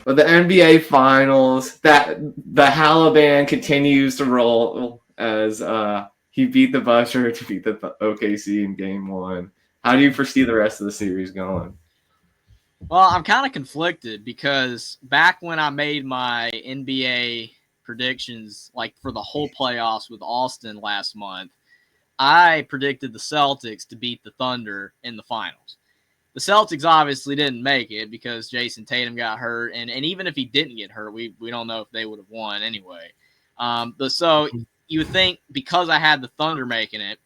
But the NBA Finals, that the Haliburton continues to roll as he beat the Buzzer to beat the OKC in Game 1. How do you foresee the rest of the series going? Well, I'm kind of conflicted because back when I made my NBA predictions, like for the whole playoffs with Austin last month, I predicted the Celtics to beat the Thunder in the finals. The Celtics obviously didn't make it because Jason Tatum got hurt, and even if he didn't get hurt, we don't know if they would have won anyway. So you would think because I had the Thunder making it,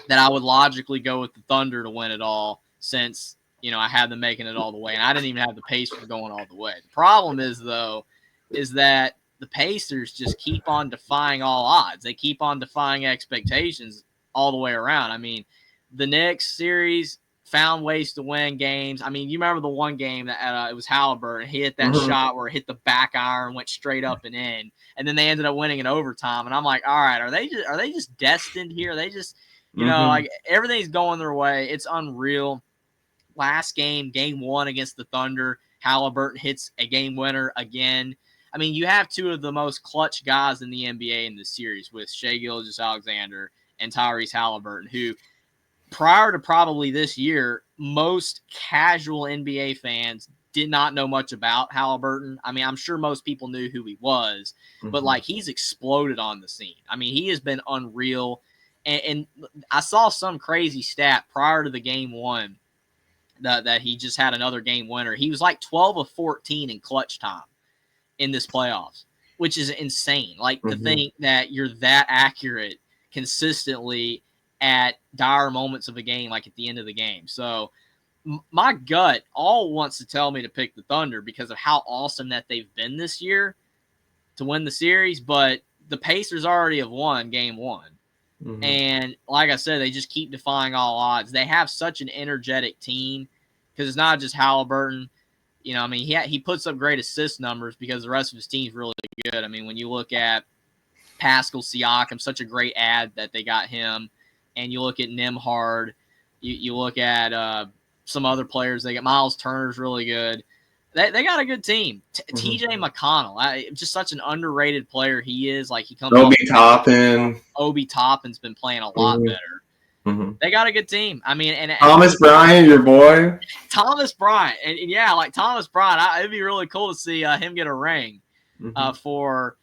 that I would logically go with the Thunder to win it all since I had them making it all the way, and I didn't even have the Pacers going all the way. The problem is, though, is that the Pacers just keep on defying all odds. They keep on defying expectations all the way around. I mean, the Knicks series found ways to win games. I mean, you remember the one game that it was Haliburton. He hit that shot where it hit the back iron, went straight up and in, and then they ended up winning in overtime. And I'm like, all right, are they just destined here? Are they just like everything's going their way. It's unreal. Last game, Game 1 against the Thunder, Haliburton hits a game winner again. I mean, you have two of the most clutch guys in the NBA in this series with Shai Gilgeous-Alexander and Tyrese Haliburton, who prior to probably this year, most casual NBA fans did not know much about Haliburton. I mean, I'm sure most people knew who he was, but like he's exploded on the scene. I mean, he has been unreal. And I saw some crazy stat prior to the Game 1 that he just had another game winner. He was like 12 of 14 in clutch time in this playoffs, which is insane. Like to think that you're that accurate consistently at dire moments of a game, like at the end of the game. So my gut all wants to tell me to pick the Thunder because of how awesome that they've been this year to win the series. But the Pacers already have won Game 1. And like I said, they just keep defying all odds. They have such an energetic team because it's not just Haliburton. I mean, he puts up great assist numbers because the rest of his team's really good. I mean, when you look at Pascal Siakam, such a great ad that they got him, and you look at Nembhard, you look at some other players. They got Miles Turner's really good. They got a good team. TJ McConnell, just such an underrated player he is. Like he comes. Obi Toppin's been playing a lot better. They got a good team. I mean, and Thomas Bryant, your boy. Thomas Bryant, and yeah, like Thomas Bryant, it'd be really cool to see him get a ring for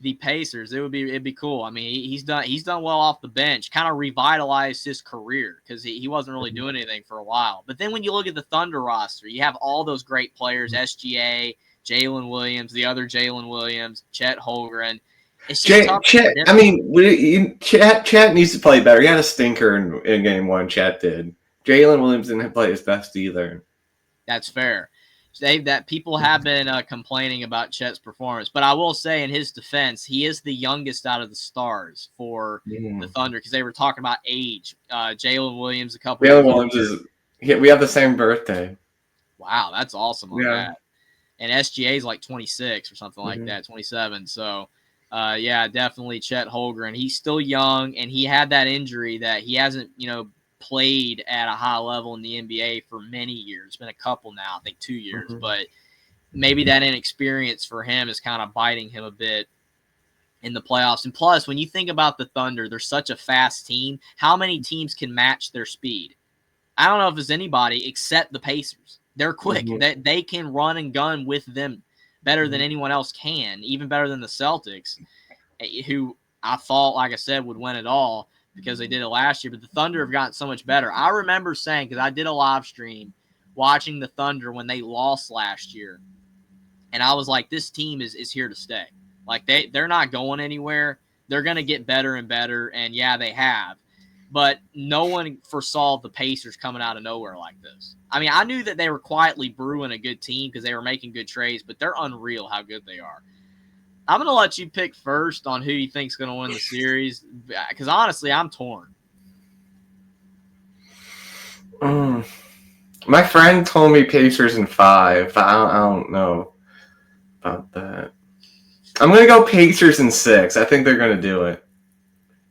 the Pacers. It'd be cool. I mean, he's done well off the bench, kind of revitalized his career because he wasn't really doing anything for a while. But then when you look at the Thunder roster, you have all those great players: SGA, Jalen Williams, the other Jalen Williams, Chet Holmgren. It's just Chet. I mean, Chet needs to play better. He had a stinker in Game 1. Chet did. Jalen Williams didn't play his best either. That's fair. That people have been complaining about Chet's performance, but I will say in his defense, he is the youngest out of the stars for the Thunder because they were talking about age. Jalen Williams, a couple. Jalen Williams we have the same birthday. Wow, that's awesome on that. And SGA is like 26 or something like that, 27. So, yeah, definitely Chet Holmgren. He's still young, and he had that injury that he hasn't, played at a high level in the NBA for many years. It's been a couple now, I think 2 years, but maybe that inexperience for him is kind of biting him a bit in the playoffs. And plus, when you think about the Thunder, they're such a fast team. How many teams can match their speed? I don't know if there's anybody except the Pacers. They're quick. They can run and gun with them better than anyone else can, even better than the Celtics, who I thought, like I said, would win it all because they did it last year, but the Thunder have gotten so much better. I remember saying, because I did a live stream watching the Thunder when they lost last year, and I was like, this team is here to stay. Like, they're not going anywhere. They're going to get better and better, and yeah, they have. But no one foresaw the Pacers coming out of nowhere like this. I mean, I knew that they were quietly brewing a good team because they were making good trades, but they're unreal how good they are. I'm going to let you pick first on who you think is going to win the series because, honestly, I'm torn. My friend told me Pacers in 5. I don't know about that. I'm going to go Pacers in 6. I think they're going to do it.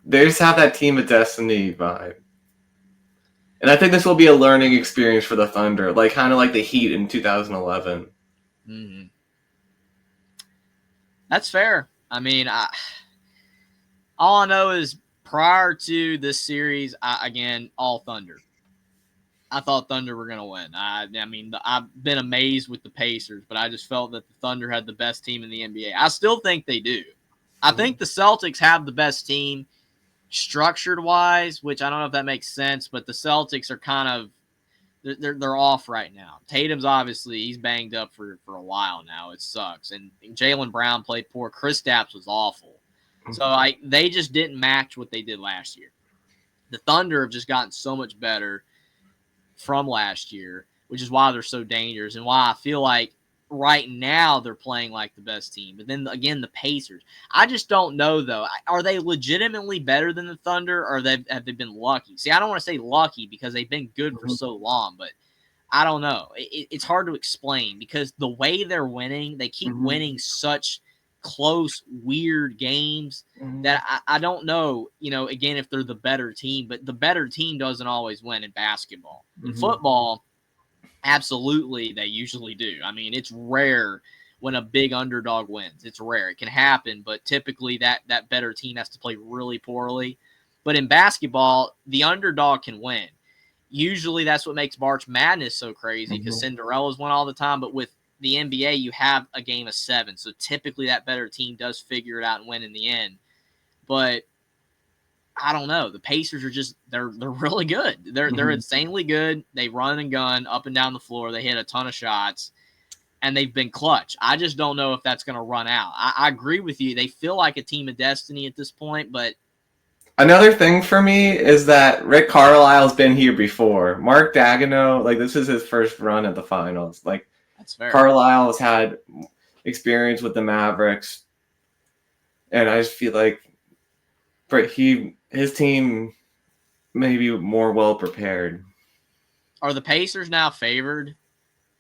They just have that team of destiny vibe. And I think this will be a learning experience for the Thunder, kind of like the Heat in 2011. That's fair. I mean, all I know is prior to this series, again, all Thunder. I thought Thunder were going to win. I mean, I've been amazed with the Pacers, but I just felt that the Thunder had the best team in the NBA. I still think they do. I think the Celtics have the best team structured wise, which I don't know if that makes sense, but the Celtics are kind of they're off right now. Tatum's obviously he's banged up for a while now. It sucks, and Jaylen Brown played poor. Kristaps was awful, so they just didn't match what they did last year. The Thunder have just gotten so much better from last year, which is why they're so dangerous and why I feel like right now they're playing like the best team. But then again, the Pacers. I just don't know though. Are they legitimately better than the Thunder, or have they been lucky? See, I don't want to say lucky because they've been good for so long, but I don't know. It's hard to explain because the way they're winning, they keep winning such close, weird games that I don't know, again, if they're the better team, but the better team doesn't always win in basketball. In football, absolutely, they usually do. I mean, it's rare when a big underdog wins. It's rare. It can happen, but typically that better team has to play really poorly. But in basketball, the underdog can win. Usually that's what makes March Madness so crazy because Cinderella's win all the time, but with the NBA, you have a game of 7. So typically that better team does figure it out and win in the end. But I don't know. The Pacers are just they're really good. They're insanely good. They run and gun up and down the floor. They hit a ton of shots, and they've been clutch. I just don't know if that's going to run out. I agree with you. They feel like a team of destiny at this point, but another thing for me is that Rick Carlisle's been here before. Mark Daigneault, this is his first run at the finals. That's fair. Carlisle has had experience with the Mavericks, and I just feel like his team may be more well prepared. Are the Pacers now favored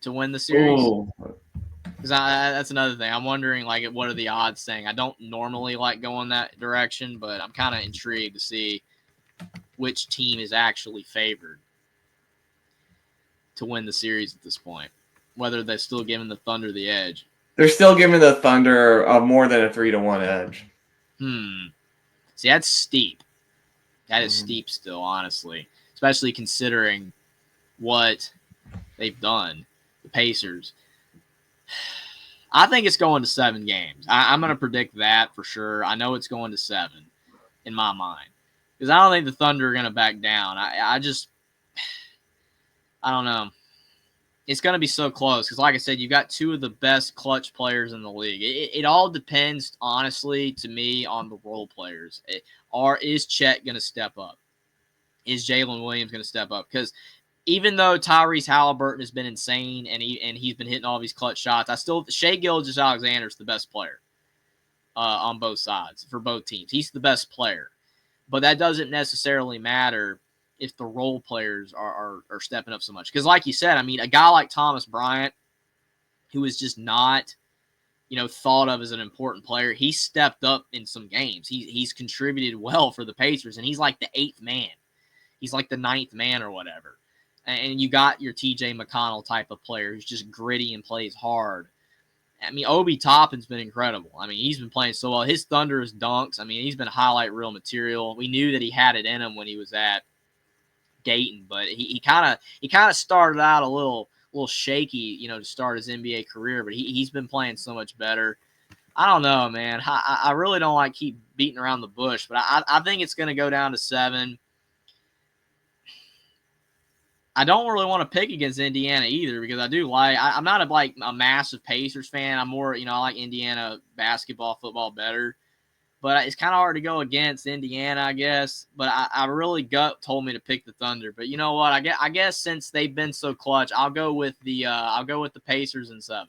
to win the series? Because that's another thing. I'm wondering, what are the odds saying? I don't normally like going that direction, but I'm kind of intrigued to see which team is actually favored to win the series at this point. Whether they're still giving the Thunder the edge. They're still giving the Thunder more than a 3-1 edge. See, that's steep. That is steep still, honestly. Especially considering what they've done. The Pacers. I think it's going to 7 games. I'm going to predict that for sure. I know it's going to 7 in my mind. Because I don't think the Thunder are going to back down. I don't know. It's going to be so close because, like I said, you've got 2 of the best clutch players in the league. It all depends, honestly, to me, on the role players. Is Chet going to step up? Is Jalen Williams going to step up? Because even though Tyrese Haliburton has been insane and he's been hitting all these clutch shots, Shai Gilgeous-Alexander is the best player on both sides for both teams. He's the best player. But that doesn't necessarily matter if the role players are stepping up so much. Because like you said, I mean, a guy like Thomas Bryant, who is just not, thought of as an important player, he stepped up in some games. He's contributed well for the Pacers, and he's like the 8th man. He's like the 9th man or whatever. And you got your TJ McConnell type of player who's just gritty and plays hard. I mean, Obi Toppin's been incredible. I mean, he's been playing so well. His thunderous dunks, I mean, he's been highlight reel material. We knew that he had it in him when he was at Dayton, but he kind of started out a little shaky, to start his NBA career, but he's been playing so much better. I don't know, man. I really don't like keep beating around the bush, but I think it's going to go down to 7. I don't really want to pick against Indiana either because I'm not a massive Pacers fan. I'm more, I like Indiana basketball, football better. But it's kind of hard to go against Indiana, I guess. But I really gut told me to pick the Thunder. But you know what? I guess since they've been so clutch, I'll go with the Pacers in 7.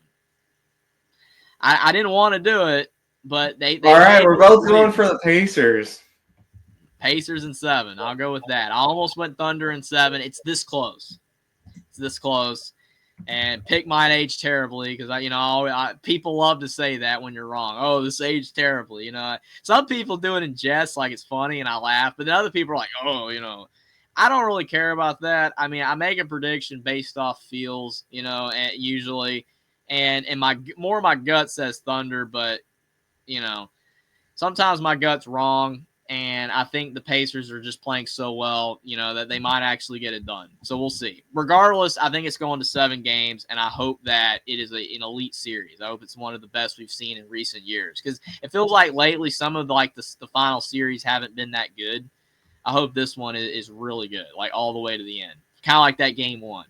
I didn't want to do it, but they all right, we're both going for the Pacers. Pacers in 7. I'll go with that. I almost went Thunder in 7. It's this close. And pick mine age terribly because people love to say that when you're wrong. Oh, this aged terribly. Some people do it in jest, like it's funny, and I laugh. But then other people are like, oh, I don't really care about that. I mean, I make a prediction based off feels, usually, and my gut says Thunder, but sometimes my gut's wrong, and I think the Pacers are just playing so well, that they might actually get it done. So we'll see. Regardless, I think it's going to 7 games, and I hope that it is an elite series. I hope it's one of the best we've seen in recent years, because it feels like lately some of the final series haven't been that good. I hope this one is really good, like all the way to the end, kind of like that game 1.